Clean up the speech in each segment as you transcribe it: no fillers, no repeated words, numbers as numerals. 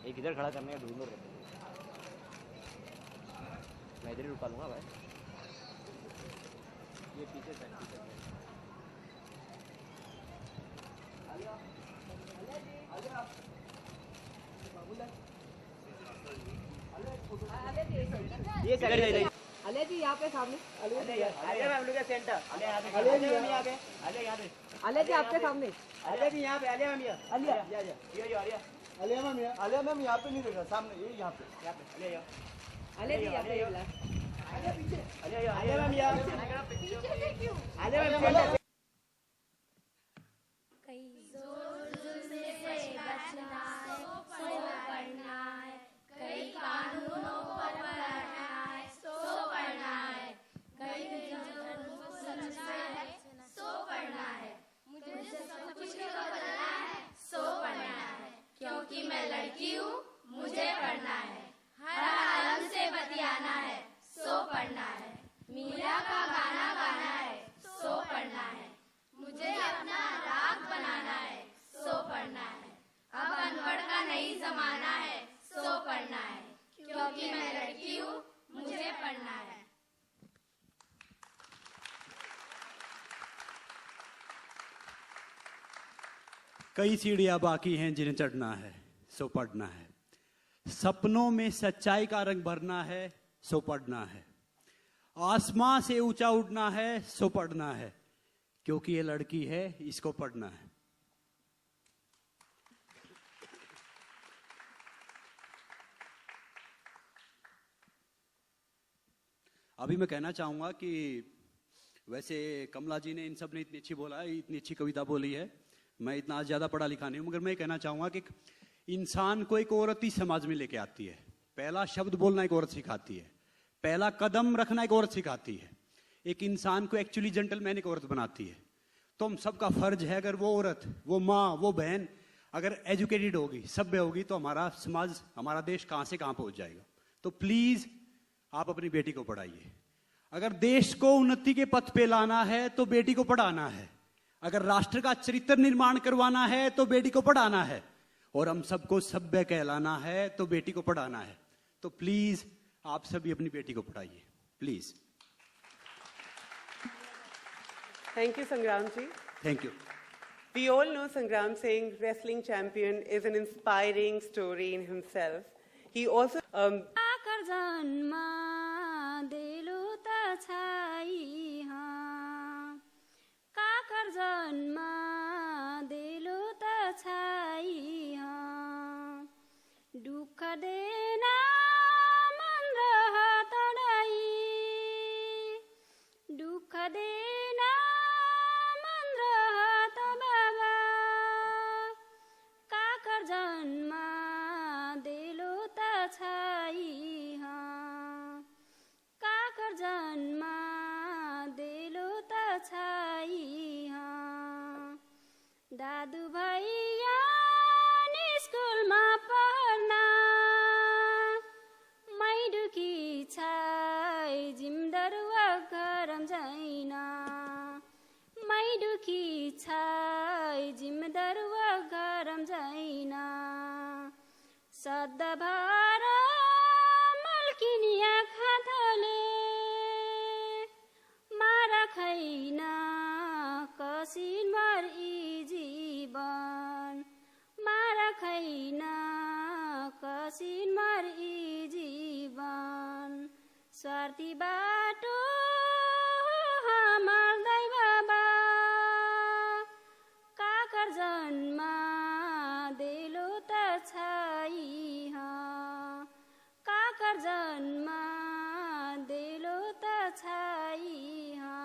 एक इधर खड़ा करने का ढूंढ रहे थे, मैं इधर ही रुका लूँगा भाई। ये पीछे साइड ये साइड अले जी यहाँ पे सामने, अले मैम लोग सेंटर, अले यहाँ पे, अले यहाँ पे, अले जी आपके सामने, अले भी यहाँ पे, अले मैम यहाँ, अलिया मैम यहाँ पे नहीं देखा, सामने ये यहाँ पे अले यहाँ, अले जी यहाँ पे अले मैम यहाँ, अले मैम कई जोर से बचना है, सो पढ़ना है, कई कानूनों पर पढ़ना है, सो पढ़ना है, कई जरूरतों को समझना है, सो पढ़ना है, मुझे सब कुछ को बदलना है, सो पढ़ना है, क्योंकि मैं लड़की हूँ, मुझे पढ़ना है, हर आलम से बतियाना है, सो पढ़ना है, मीरा का गाना गाना है, सो पढ़ना है, मुझे अपना राग बनाना है, सो पढ़ना है, अब अनपढ़ का नहीं जमाना है, सो पढ़ना है, क्योंकि मैं लड़की हूँ, मुझे पढ़ना है। कई सीढ़ियां बाकी हैं जिन्हें चढ़ना है, सो पढ़ना है। सपनों में सच्चाई का रंग भरना है, सो पढ़ना है। आसमां से ऊंचा उड़ना है, सो पढ़ना है, क्योंकि ये लड़की है, इसको पढ़ना है। अभी मैं कहना चाहूंगा कि वैसे कमला जी ने इन सब ने इतनी अच्छी बोला है, इतनी अच्छी कविता बोली है। मैं इतना ज्यादा पढ़ा लिखा नहीं हूं, मगर मैं कहना चाहूंगा कि इंसान को एक औरत ही समाज में लेके आती है। पहला शब्द बोलना एक औरत सिखाती है, पहला कदम रखना एक औरत सिखाती है, एक इंसान को एक्चुअली जेंटलमैन एक औरत बनाती है। तो हम सबका फर्ज है, अगर वो औरत, वो माँ, वो बहन अगर एजुकेटेड होगी, सभ्य होगी, तो हमारा समाज, हमारा देश कहां से कहां पहुंच जाएगा। तो प्लीज आप अपनी बेटी को पढ़ाइए। अगर देश को उन्नति के पथ पे लाना है तो बेटी को पढ़ाना है। अगर राष्ट्र का चरित्र निर्माण करवाना है तो बेटी को पढ़ाना है। और हम सबको सभ्य कहलाना है तो बेटी को पढ़ाना है। तो प्लीज आप सभी अपनी बेटी को पढ़ाइए, please. Thank you, Sangram ji. Thank you. We all know Sangram Singh, wrestling champion, is an inspiring story in himself. He also आकर जन्मा दिलो त छाई हाँ, काकर जन्मा दिलो त छाई हाँ, दुख देना मन रहा तड़ाई, दुख देना मन रहा त बाबा, काकर जन्मा दिलो त छाई हाँ, काकर जन्मा दिलो त छाई हाँ, दादु भैया स्कुलमा पढ्ना, मै दुखी छाई जिमदरुवा गरम छैन, मै दुखी छाई जिमदरुवा गरम छैन, सधभर मल्किनिया खाथले मारा खैन कसिनभर यी जीवन, मारा खैन कसिनभर यी जीवन, स्वार्थी बाटो हाम्रै बाबा, काकर जन्मा दिलो त छाई हाँ, काकर जन्मा दिलो त छाई हाँ।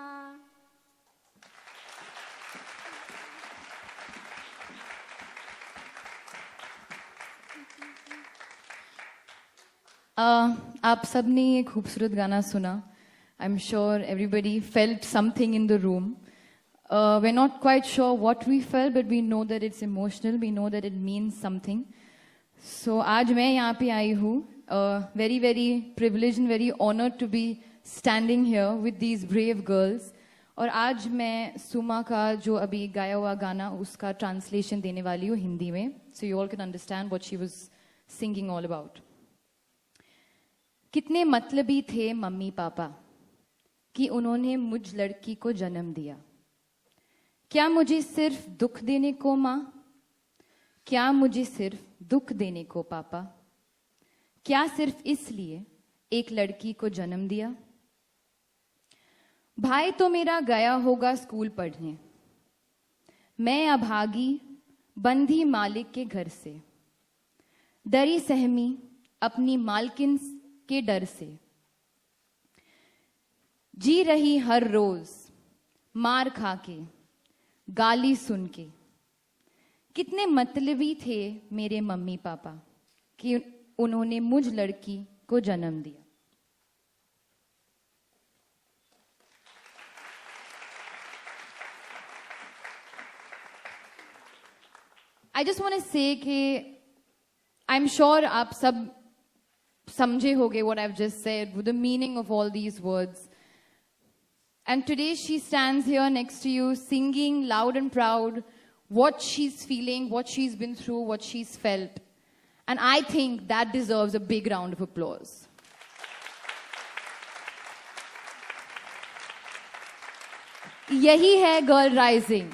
आप सब ने ये खूबसूरत गाना सुना। I am sure everybody felt something in the room. we're not quite sure what we felt, but we know that it's emotional. We know that it means something. So आज मैं यहाँ पे आई हूँ, very very privileged and very honored to be standing here with these brave girls. और आज मैं सुमा का जो अभी गाया हुआ गाना उसका ट्रांसलेशन देने वाली हूँ हिंदी में. So you all can understand what she was singing all about. कितने मतलबी थे मम्मी पापा कि उन्होंने मुझ लड़की को जन्म दिया. क्या मुझे सिर्फ दुख देने को माँ? क्या मुझे सिर्फ दुख देने को पापा? क्या सिर्फ इसलिए एक लड़की को जन्म दिया? भाई तो मेरा गया होगा स्कूल पढ़ने, मैं अभागी बंधी मालिक के घर से, डरी सहमी अपनी मालकिन के डर से, जी रही हर रोज मार खा के गाली सुन के. कितने मतलबी थे मेरे मम्मी पापा कि उन्होंने मुझ लड़की को जन्म दिया. I just want to say कि I'm sure आप सब समझे होगे what I've just said, the meaning of all these words. And today she stands here next to you singing loud and proud what she's feeling, what she's been through, what she's felt. And I think that deserves a big round of applause. यही है Girl Rising.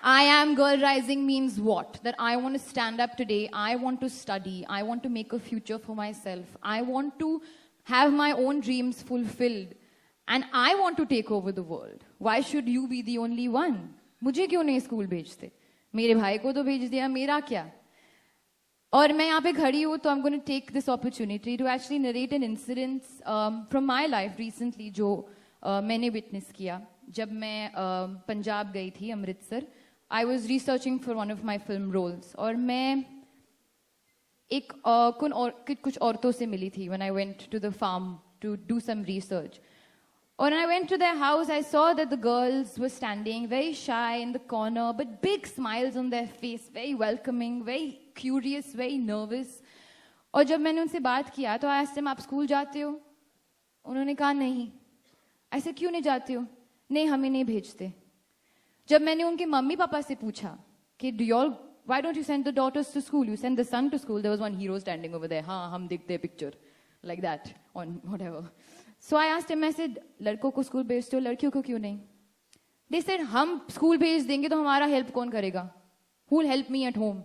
I am Girl Rising means what? That I want to stand up today, I want to study, I want to make a future for myself, I want to have my own dreams fulfilled, and I want to take over the world. Why should you be the only one? मुझे क्यों नहीं school भेजते? मेरे भाई को तो भेज दिया, मेरा क्या? और मैं यहाँ पे खड़ी हूँ तो I'm going to take this opportunity to actually narrate an incident from my life recently जो मैंने witness किया. जब मैं पंजाब गई थी, Amritsar, I was researching for one of my film roles. और मैं एक कुछ औरतों से मिली थी when I went to the farm to do some research. When I went to their house, I saw that the girls were standing very shy in the corner, but big smiles on their face, very welcoming, very curious, very nervous. और जब मैंने उनसे बात किया तो I asked them, आप school जाते हो? उन्होंने कहा नहीं. I said, क्यों नहीं जाते हो? नहीं, हमें नहीं भेजते. जब मैंने उनके मम्मी पापा से पूछा कि why don't you send the daughters to school? You send the son to school. There was one hero standing over there. हाँ, हम देखते हैं picture like that on whatever. So I asked him, I said, लड़कों को school भेजते हो, लड़कियों को क्यों नहीं? They said, हम स्कूल भेज देंगे तो हमारा हेल्प कौन करेगा? Who will help me at home?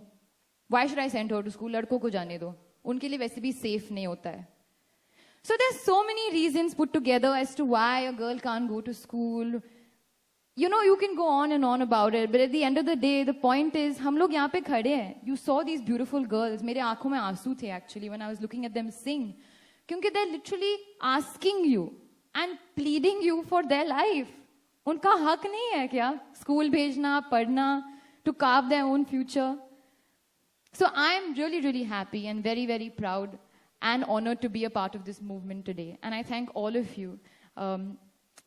Why should I send her to school? लड़कों को जाने दो. उनके लिए वैसे भी safe नहीं होता है. So there's so many reasons put together as to why a girl can't go to school. You know, you can go on and on about it, but at the end of the day, the point is, हम लोग यहाँ पे खड़े हैं. You saw these beautiful girls. मेरे आँखों में आंसू थे actually when I was looking at them sing. क्योंकि they're literally asking you and pleading you for their life. उनका हक नहीं है क्या? स्कूल भेजना, पढ़ना, to carve their own future. So I'm really, really happy and very, very proud and honored to be a part of this movement today. And I thank all of you,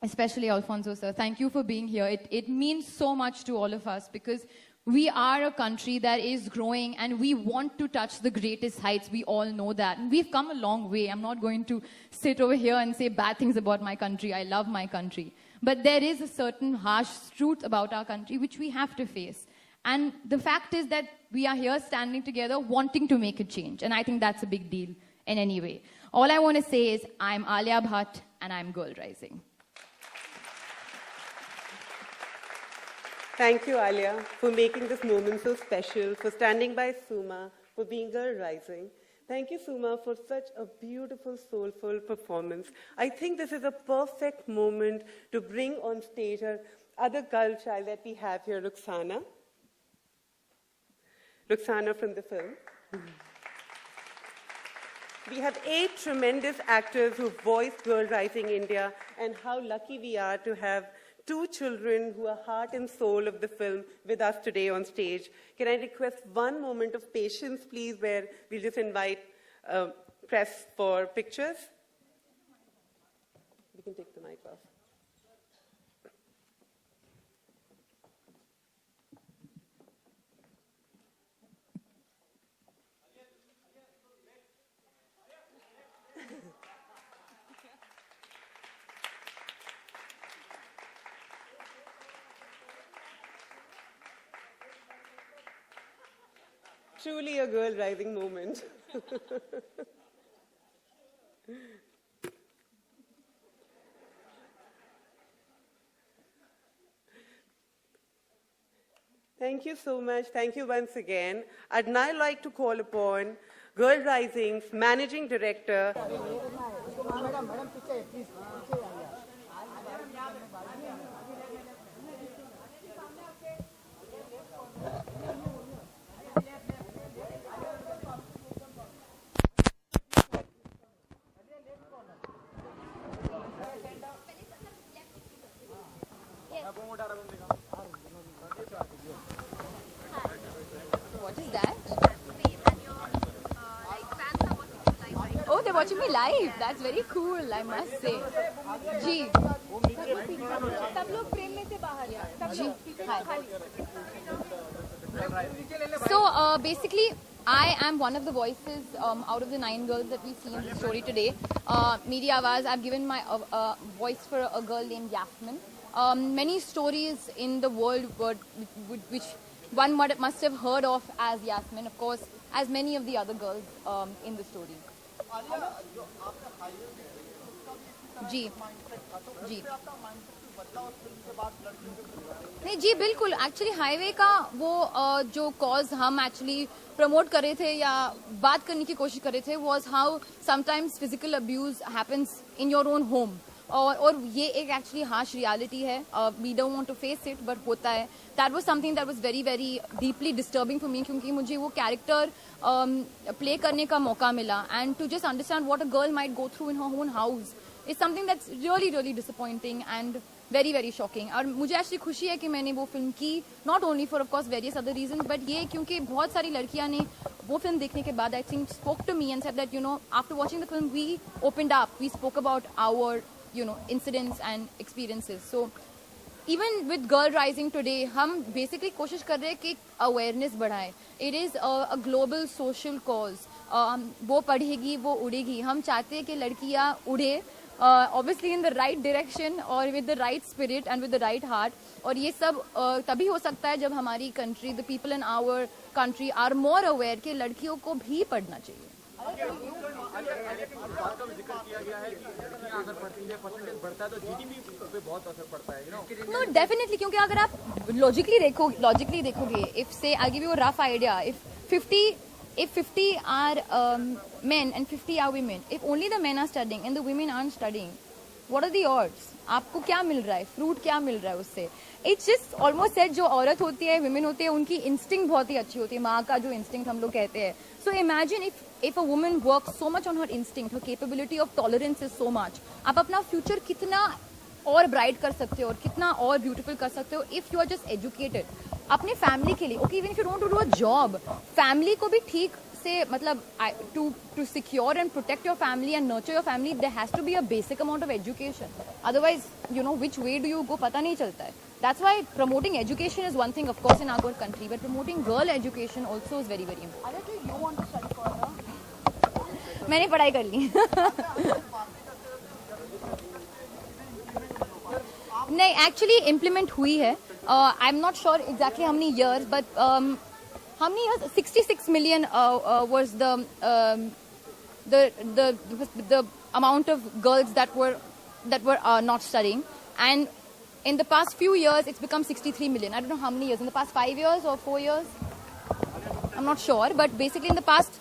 especially Alfonso sir. Thank you for being here. It means so much to all of us because we are a country that is growing and we want to touch the greatest heights. We all know that. And we've come a long way. I'm not going to sit over here and say bad things about my country. I love my country. But there is a certain harsh truth about our country which we have to face. And the fact is that we are here standing together wanting to make a change. And I think that's a big deal in any way. All I want to say is I'm Alia Bhatt and I'm Girl Rising. Thank you, Alia, for making this moment so special, for standing by Suma, for being Girl Rising. Thank you, Suma, for such a beautiful, soulful performance. I think this is a perfect moment to bring on stage our other girl child that we have here, Ruxana. Ruxana from the film. We have 8 tremendous actors who voiced Girl Rising India, and how lucky we are to have 2 children who are heart and soul of the film with us today on stage. Can I request one moment of patience, please, where we'll just invite press for pictures? We can take the mic off. truly a girl rising moment. Thank you so much. Thank you once again. I'd now like to call upon Girl Rising's Managing Director. What is that? Oh, they're watching me live. That's very cool, I must say. Ji. सब लोग frame में से बाहर हैं। सब लोग पीछे खाली। So basically, I am one of the voices out of the 9 girls that we see in the story today. Meri Awaaz, I've given my voice for a girl named Yasmin. Many stories in the world which one must have heard of as Yasmin, of course, as many of the other girls in the story. जी जी नहीं जी बिल्कुल actually highway का वो जो cause हम actually promote कर रहे थे या बात करने की कोशिश कर रहे थे was how sometimes physical abuse happens in your own home और ये एक एक्चुअली हार्श रियलिटी है we don't want to face it but होता है that was something that was very very deeply disturbing for me क्योंकि मुझे वो character play करने का मौका मिला and to just understand what a girl might go through in her own house is something that's really really disappointing and very very shocking और मुझे actually खुशी है कि मैंने वो फिल्म की not only for of course various other reason but ये क्योंकि बहुत सारी लड़कियां ने वो फिल्म देखने के बाद I think spoke to me and said that you know after watching the film we opened up we spoke about our incidents and experiences. So even with Girl Rising today, हम basically कोशिश कर रहे हैं कि awareness बढ़ाएं. It is a global social cause. वो पढ़ेगी वो उड़ेगी. हम चाहते हैं कि लड़कियाँ उड़े obviously in the right direction or with the right spirit and with the right heart. और ये सब तभी हो सकता है जब हमारी country, the people in our country are more aware कि लड़कियों को भी पढ़ना चाहिए. No, definitely क्योंकि अगर आप logically देखोगे, if say I'll give you a rough idea, if 50 are men and 50 are women, if only the men are studying and the women aren't studying, what are the odds? आपको क्या मिल रहा है? Fruit क्या मिल रहा है उससे? It's just almost said जो औरत होती है, women होते हैं, उनकी instinct बहुत ही अच्छी होती है, माँ का जो instinct हम लोग कहते हैं. So imagine if a woman works so much on her instinct, her capability of tolerance is so much. आप अपना future कितना और bright कर सकते हो और कितना और beautiful कर सकते हो if you are just educated. अपने family के लिए, okay, even if you don't want to do a job, family को भी ठीक से मतलब to secure and protect your family and nurture your family, there has to be a basic amount of education. Otherwise, you know, which way do you go, पता नहीं चलता है. That's why promoting education is one thing, of course, in our country, but promoting girl education also is very, very important. Do you want to study further? मैंने पढ़ाई कर ली. नहीं, actually implement हुई है. I'm not sure exactly how many years, but how many years? 66 million was the amount of girls that were not studying, and in the past few years it's become 63 million. I don't know how many years. In the past 5 years or 4 years, I'm not sure. But basically, in the past,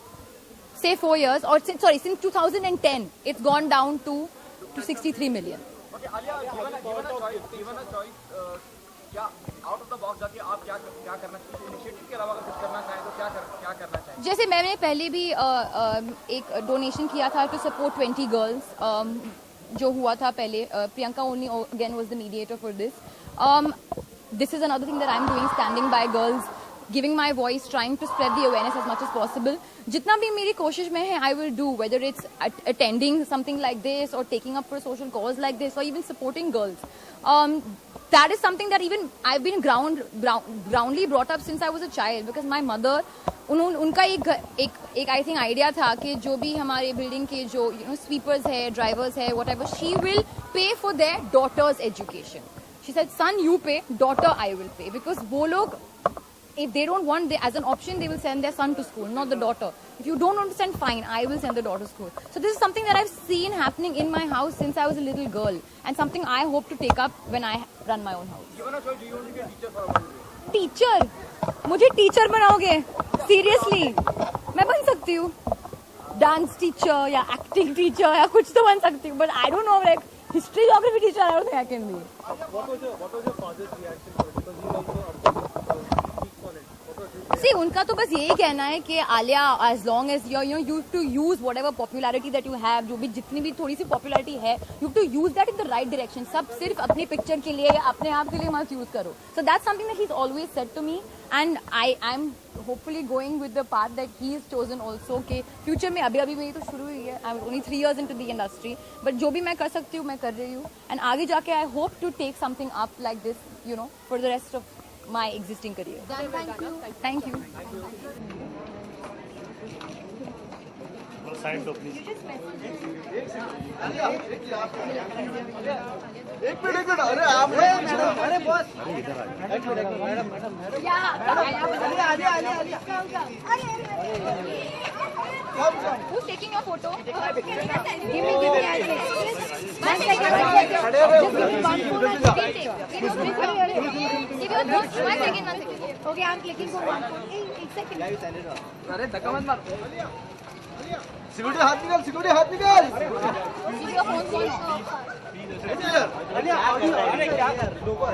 say 4 years, or since 2010, it's gone down to 63 million. Okay, Alia, given a choice, क्या out of the box जाके आप क्या करना चाहिए initiative के अलावा अगर कुछ करना चाहें तो क्या करना चाहिए जैसे मैंने पहले भी एक डोनेशन किया था टू सपोर्ट 20 गर्ल्स जो हुआ था पहले Priyanka only again was the mediator for this is another thing that I am doing standing bye girls giving my voice, trying to spread the awareness as much as possible. जितना भी मेरी कोशिश में है, I will do, whether it's attending something like this or taking up for a social cause like this or even supporting girls. That is something that even I've been groundly brought up since I was a child because my mother, उनका एक I think idea था कि जो भी हमारे building के जो sweepers है, drivers है, whatever, she will pay for their daughter's education. She said, son, you pay, daughter, I will pay. Because वो लोग if they don't want, as an option, they will send their son to school, not the daughter. If you don't want to send, fine, I will send the daughter to school. So this is something that I've seen happening in my house since I was a little girl, and something I hope to take up when I run my own house. Given a choice, do you want to be a teacher for a while? Teacher, मुझे teacher बनाओगे? Seriously, मैं बन सकती हूँ dance teacher या acting teacher या कुछ तो बन सकती हूँ, but I don't know, like history geography teacher, I don't think I can be. What was your father's reaction to it? Because he also speaks on it. What was his See, उनका तो बस यही कहना है कि Alia, as long as you have to use whatever popularity that you have, जो भी जितनी भी थोड़ी सी popularity है, you have to use that in the right direction. सब सिर्फ अपनी पिक्चर के लिए या अपने आप के लिए मत यूज करो. So that's something that he's always said to me, and I'm hopefully going with the path that he's chosen also. कि future में अभी मेरी तो शुरू हुई है. I'm only 3 years into the industry, but जो भी मैं कर सकती हूँ मैं कर रही हूँ, and आगे जाके I hope to take something up like this, for the rest of my existing career. Thank you. एक मिनट अरे आप अरे बॉस एक minute madam Who's taking your photo? Give me. One second. Just give me one photo. Give your post. One second. Okay, I'm clicking for one photo. एक second. अरे धक्का मत मार. सिक्योरिटी हाथ निकाल Give your phone for. अरे क्या कर लोगो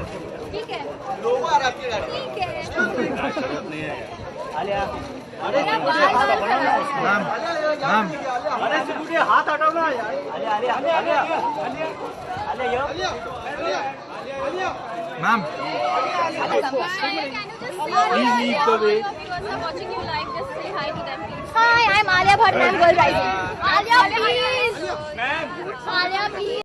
ठीक है. लोगो आ रहा है आपकी गाड़ी ठीक है. आलिया मेरा बाल मैम अरे सिक्योरिटी हाथ हटाओ ना यार Alia ma'am Please leave the way. Watching you live, just say hi to them, please. Hi, I'm Alia Bhatt. I'm Girl Rising. Alia, please. Alia, please.